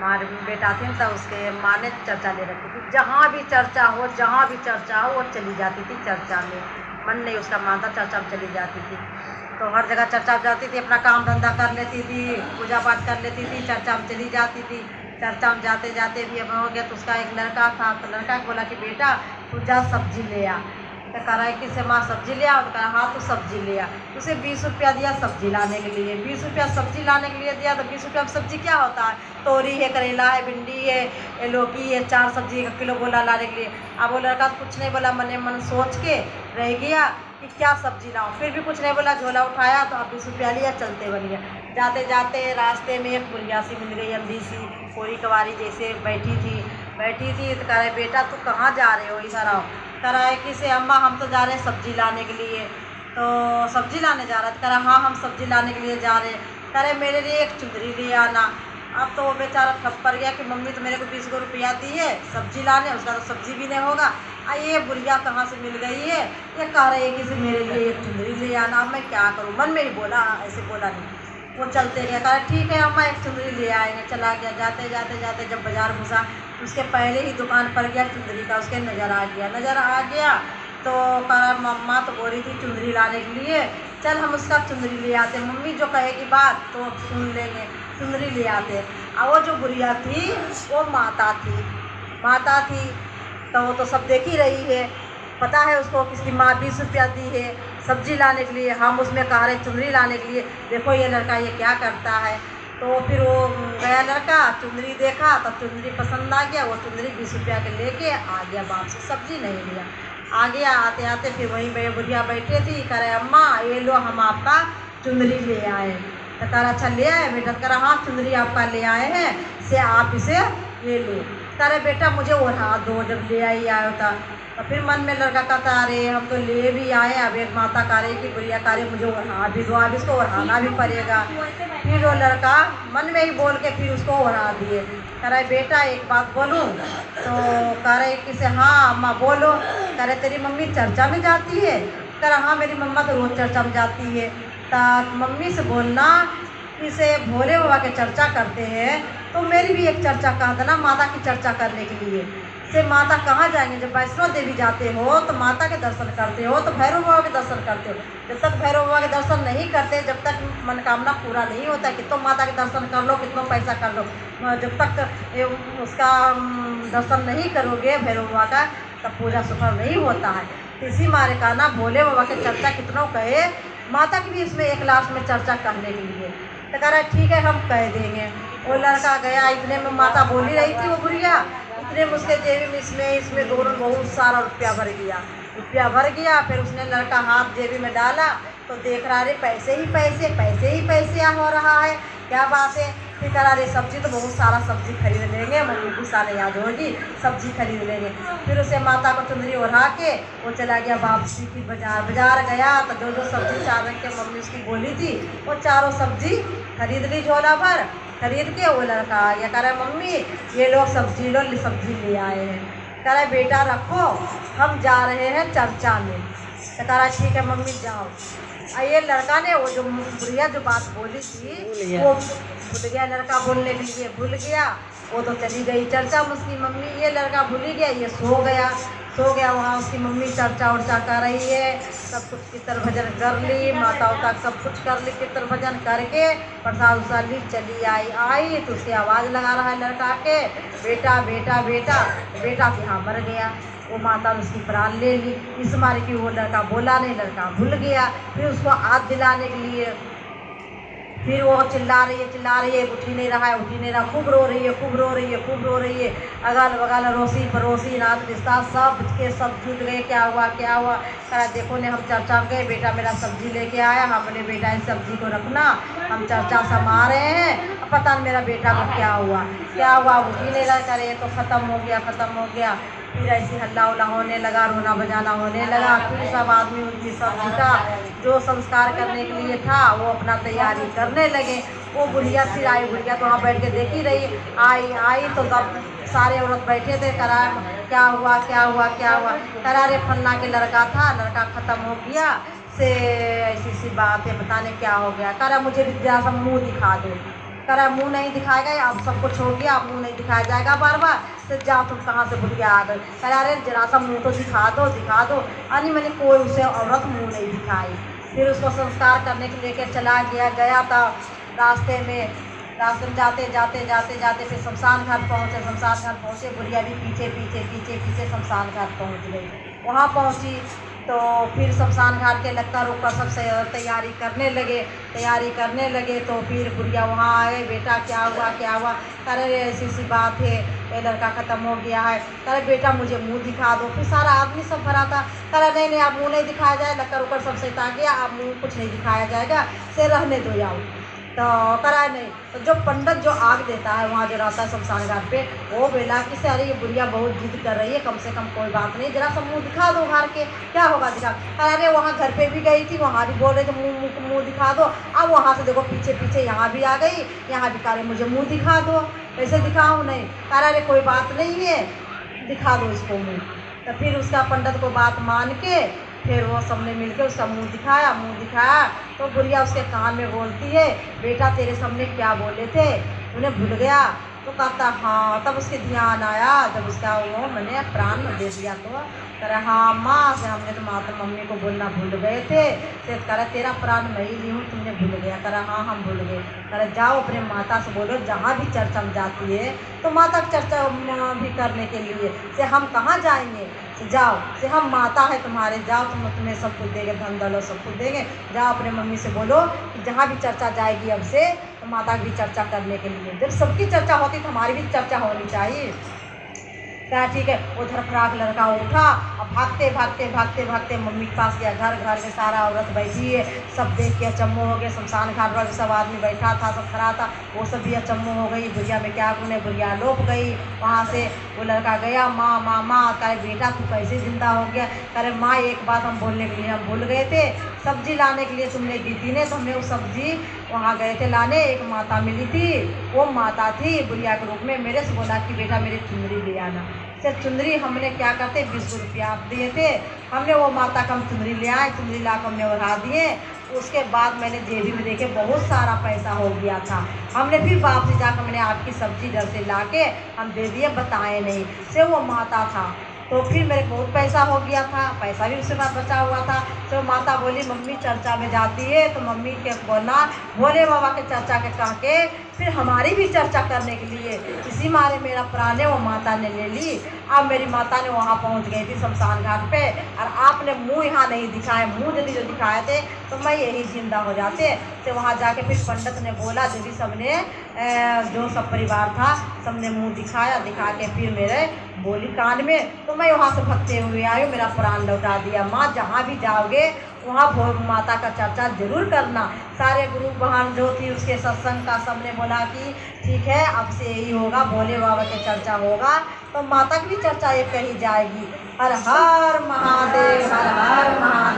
हमारे बेटा थी तो उसके माँ ने चर्चा ले रखी थी, जहाँ भी चर्चा हो वो चली जाती थी चर्चा में। मन नहीं उसका मानता, चर्चा में चली जाती थी। तो हर जगह चर्चा में जाती थी, अपना काम धंधा कर लेती थी, पूजा पाठ कर लेती थी, चर्चा में चली जाती थी। चर्चा में जाते जाते भी अब हो गया तो उसका एक लड़का था, तो लड़का को बोला कि बेटा तू जा सब्जी ले आ। तो कह रहा है कि से माँ सब्जी ले आओ, तो कहा हाँ तो सब्जी ले आ। उसे 20 रुपया दिया सब्जी लाने के लिए, 20 रुपया सब्जी लाने के लिए दिया। तो 20 रुपया में सब्जी क्या होता है, तोरी है, करेला है, भिंडी है, लौकी है, 4 सब्जी 1 किलो बोला लाने के लिए। अब वो लड़का कुछ नहीं बोला, मन मन सोच के रह गया कि क्या सब्जी लाऊं, फिर भी कुछ नहीं बोला, झोला उठाया तो 20 रुपया लिया, चलते बन गया। जाते जाते रास्ते में एक बुढ़िया सी मिल गई, अंधी सी, कोरी कवारी जैसे बैठी थी। तो कह रहे बेटा तू कहाँ जा रहे हो, इधर आओ। कह रहा है कि से अम्मा हम तो जा रहे हैं सब्जी लाने के लिए। तो सब्जी लाने जा रहा है, तो कह रहा हाँ हम सब्जी लाने के लिए जा रहे हैं। कह रहे मेरे लिए एक चुंदरी ले आना। अब तो वो बेचारा ठप पड़ गया कि मम्मी तो मेरे को 20 रुपया दी है सब्जी लाने, उसका तो सब्जी भी नहीं होगा। ये बुढ़िया कहाँ से मिल गई है, ये कह रही है कि मेरे लिए एक चुंदरी ले आना। अब मैं क्या करूँ, मन में ही बोला, ऐसे बोला नहीं। वो चलते गया, कहा ठीक है अम्मा एक चुंदरी ले आएंगे। चला गया, जाते जाते जाते जब बाज़ार घुसा, उसके पहले ही दुकान पर गया चुंदरी का, उसके नज़र आ गया। तो कहा मम्मा तो बोली थी चुंदरी लाने के लिए, चल हम उसका चुंदरी ले आते, मम्मी जो कहेगी बात तो सुन लेंगे, चुंदरी ले आते। और वो जो बुढ़िया थी वो माता थी। तो वो तो सब देख ही रही है, पता है उसको किसकी माँ 20 रुपया दी है सब्जी लाने के लिए, हम उसमें कह रहे चुंदरी लाने के लिए। देखो ये लड़का ये क्या करता है। तो फिर वो गया लड़का, चुंदरी देखा तो चुंदरी पसंद आ गया, वो चुंदरी 20 रुपया के लेके आ गया वापस, सब्जी नहीं लिया। आ गया, आते आते फिर वहीं बुढ़िया बैठे थी, कह रहे अम्मा ये लो हम आपका चुंदरी ले आए। तो कह रहा अच्छा ले आए बेटा, कह रहा हाँ चुंदरी आपका ले आए हैं, से आप इसे ले लो। कह रहे बेटा मुझे ओढ़ा दो, जब ले आई आया था। तो फिर मन में लड़का कहता अरे हम तो ले भी आए, अब एक माता कह रही कि बुढ़िया कह रही मुझे ओढ़ा भी दो, अब इसको ओढ़ाना भी पड़ेगा। फिर वो लड़का मन में ही बोल के फिर उसको ओढ़ा दिए। कह रहे बेटा एक बात बोलूं, तो कह रहे कि से हाँ अम्मा बोलो। कह रहे तेरी मम्मी चर्चा में जाती है। कह रहा हाँ मेरी मम्मा तो रोज़ चर्चा में जाती है। तो मम्मी से बोलना कि से भोले बाबा के चर्चा करते हैं तो मेरी भी एक चर्चा कह देना माता की चर्चा करने के लिए। से माता कहाँ जाएंगे, जब वैष्णो देवी जाते हो तो माता के दर्शन करते हो, तो भैरव बाबा के दर्शन करते हो। जब तक भैरव बाबा के दर्शन नहीं करते, जब तक मनोकामना पूरा नहीं होता, कितनों माता के दर्शन कर लो, कितनों पैसा कर लो, जब तक उसका दर्शन नहीं करोगे भैरव बाबा का, तब पूजा सफल नहीं होता है। इसी मारे का ना भोले बाबा की चर्चा कितनों कहे, माता की भी इसमें एक लास्ट में चर्चा करने के लिए। तो कह रहा ठीक है हम कह देंगे। वो लड़का गया, इतने में माता बोली रही थी वो बुढ़िया, इतने में उसके जेबी में इसमें दोनों बहुत सारा रुपया भर गया। फिर उसने लड़का हाथ जेबी में डाला तो देख रहा रे पैसे ही पैसे हो रहा है, क्या बात है। फिर कह रहा रे सब्जी तो बहुत सारा सब्जी खरीद लेंगे, मम्मी को सारे याद होगी, सब्जी खरीद लेंगे। फिर उसे माता को चुंदरी ओढ़ा के वो चला गया वापसी की बाजार गया। तो जो सब्जी 4 रंग के मम्मी उसकी बोली थी वो चारों सब्जी खरीद ली, झोला भर खरीद के। वो लड़का आ गया, कह रहा मम्मी ये लोग सब्जी ले आए हैं। कह रहा बेटा रखो हम जा रहे हैं चर्चा में। तो कह रहा ठीक है मम्मी जाओ। ये लड़का ने वो जो बुढ़िया जो बात बोली थी वो भूल गया, लड़का बोलने के लिए भूल गया। वो तो चली गई चर्चा में उसकी मम्मी, ये लड़का भूल ही गया, ये सो गया। वहाँ उसकी मम्मी चर्चा उर्चा कर रही है, सब कुछ कीर्तन भजन कर ली, माता उता सब कुछ कर ली, कीर्तन भजन करके प्रसाद उसाद ली, चली आई तो उसकी आवाज़ लगा रहा है लड़का के बेटा बेटा बेटा। बेटा के यहाँ मर गया। वो माता ने उसकी प्राण ले ली, इस मारे की वो लड़का बोला नहीं, लड़का भूल गया। फिर उसको याद दिलाने के लिए फिर वो चिल्ला रही है, उठ ही नहीं रहा, खूब रो रही है। अगल बगल अड़ोसी पड़ोसी नात रिश्ता सब के सब जुट गए, क्या हुआ। कहा देखो ने हम चर्चा में गए, बेटा मेरा सब्जी लेके आया, हमने बेटा इस सब्जी को रखना, हम चर्चा समा रहे हैं, पता नहीं मेरा बेटा को क्या हुआ। उठ ही नहीं रहा, करे तो ख़त्म हो गया। फिर ऐसी हल्ला उल्ला होने लगा, रोना बजाना होने लगा। फिर सब आदमी उनकी सब्जी का जो संस्कार करने के लिए था वो अपना तैयारी करने लगे। वो बुढ़िया फिर आई, बुढ़िया तो वहाँ बैठ के देखी रही, आई तो सब सारे औरत बैठे थे। करा क्या हुआ। करा रे फन्ना के लड़का था, लड़का ख़त्म हो गया, से ऐसी बात है, पता नहीं क्या हो गया। करा मुझे विद्या सब मुँह दिखा दो। कह रहा मुँह नहीं दिखाएगा, अब सबको छोड़ दिया, अब मुँह नहीं दिखाया जाएगा बार बार, तो जाओ तुम कहाँ से बुढ़िया आ गई। कह रहा अरे जरा सा मुँह तो दिखा दो दिखा दो। यानी मैंने कोई उसे औरत मुँह नहीं दिखाई। फिर उसको संस्कार करने के लेकर चला गया था। रास्ते में जाते जाते जाते जाते फिर शमशान घाट पहुँचे। बुढ़िया भी पीछे पीछे पीछे पीछे शमशान घाट पहुँच गई। वहाँ पहुँची तो फिर शमशान घाट के लगता रोक सब तैयारी करने लगे। तो फिर बुढ़िया वहाँ आए, बेटा क्या हुआ। अरे ऐसी सी बात है, ये लड़का ख़त्म हो गया है। अरे बेटा मुझे मुँह दिखा दो। फिर सारा आदमी सब भरा था। अरे नहीं आप मुँह नहीं दिखाया जाए, लक्कर उकर सब सता गया, आप मुँह कुछ नहीं दिखाया जाएगा, से रहने दो जाओ। तो करा नहीं। तो जो पंडित जो आग देता है वहाँ जो रहता है शमशान घाट पे, वो बोला कि से अरे ये बुढ़िया बहुत जिद कर रही है, कम से कम कोई बात नहीं, जरा सा मुँह दिखा दो उघार के, क्या होगा दिखा। अरे वहाँ घर पे भी गई थी, वहाँ भी बोल रहे थे मुँह दिखा दो। अब वहाँ से देखो पीछे पीछे यहाँ भी आ गई, यहाँ भी कह रहे मुझे मुँह दिखा दो। कैसे दिखाऊँ? नहीं कह अरे कोई बात नहीं है, दिखा दो इसको मुँह। तो फिर उसका पंडित को बात मान के फिर वो सबने मिलके उसका मुँह दिखाया। तो बुढ़िया उसके कान में बोलती है, बेटा तेरे सामने क्या बोले थे, उन्हें भूल गया? तो कहता हाँ। तब उसके ध्यान आया, जब उसका वो मैंने प्राण दे दिया। तो कह रहा हाँ माँ से हमने तो माता मम्मी को बोलना भूल गए थे। से कह रहा तेरा प्राण मैं ही ली हूँ, तुमने भूल गया। कह रहा हाँ हम भूल गए। कह रहा जाओ अपने माता से बोलो, जहाँ भी चर्चा में जाती है तो माता की चर्चा भी करने के लिए से हम कहाँ जाएंगे, से जाओ, से हम माता है तुम्हारे, जाओ तुम्हें सब कुछ देंगे, धन दौलत सब कुछ देंगे। जाओ अपने मम्मी से बोलो कि जहाँ भी चर्चा जाएगी अब से तो माता की भी चर्चा करने के लिए। जब सबकी चर्चा होती तो हमारी भी चर्चा होनी चाहिए। क्या ठीक है। उधर फराक लड़का उठा और भागते मम्मी के पास गया। घर में सारा औरत बैठी है, सब देख के अचम्मो हो गए। शमशान घाट पर सब आदमी बैठा था, सब खड़ा था, वो सब भी अचम्मो हो गई। बुढ़िया में क्या गुने, बुढ़िया लोप गई। वहाँ से वो लड़का गया, माँ कहे बेटा तू कैसे जिंदा हो गया? कहे माँ एक बात हम बोलने के लिए हम भूल गए थे, सब्जी लाने के लिए तुमने दी थी ने, तो हमने वो सब्जी वहाँ गए थे लाने, एक माता मिली थी, वो माता थी बुढ़िया के रूप में, मेरे से बोला कि बेटा मेरी चुनरी ले आना। सिर्फ चुनरी हमने क्या करते 20 रुपया आप दिए थे, हमने वो माता का हम चुनरी ले आए, चुनरी ला कर हमने उड़ा दिए। उसके बाद मैंने जेबी में देखे बहुत सारा पैसा हो गया था। हमने फिर वापसी जाकर मैंने आपकी सब्जी घर से ला के हम दे दिए, बताए नहीं से वो माता था। तो फिर मेरे बहुत पैसा हो गया था, पैसा भी उसके बाद बचा हुआ था। तो माता बोली मम्मी चर्चा में जाती है तो मम्मी के बोलना भोले बाबा के चर्चा के कह के फिर हमारी भी चर्चा करने के लिए इसी मारे मेरा प्राण है वो माता ने ले ली। अब मेरी माता ने वहाँ पहुँच गई थी शमशान घाट पे, और आपने मुँह यहाँ नहीं दिखाए, मुँह यदि जो दिखाए थे तो मैं यही जिंदा हो जाते। तो वहाँ जाके फिर पंडित ने बोला, यदि सबने जो सब परिवार था सबने मुँह दिखाया, दिखा के फिर मेरे बोली कान में, तो मैं वहाँ से भगते हुए आई, मेरा प्राण लौटा दिया। माँ जहाँ भी जाओगे वहाँ भोग माता का चर्चा जरूर करना। सारे गुरु बहन जो थी उसके सत्संग का सबने बोला कि ठीक है अब से यही होगा, भोले बाबा की चर्चा होगा तो माता की भी चर्चा एक कही जाएगी। हर हर महादेव, हर हर महादेव।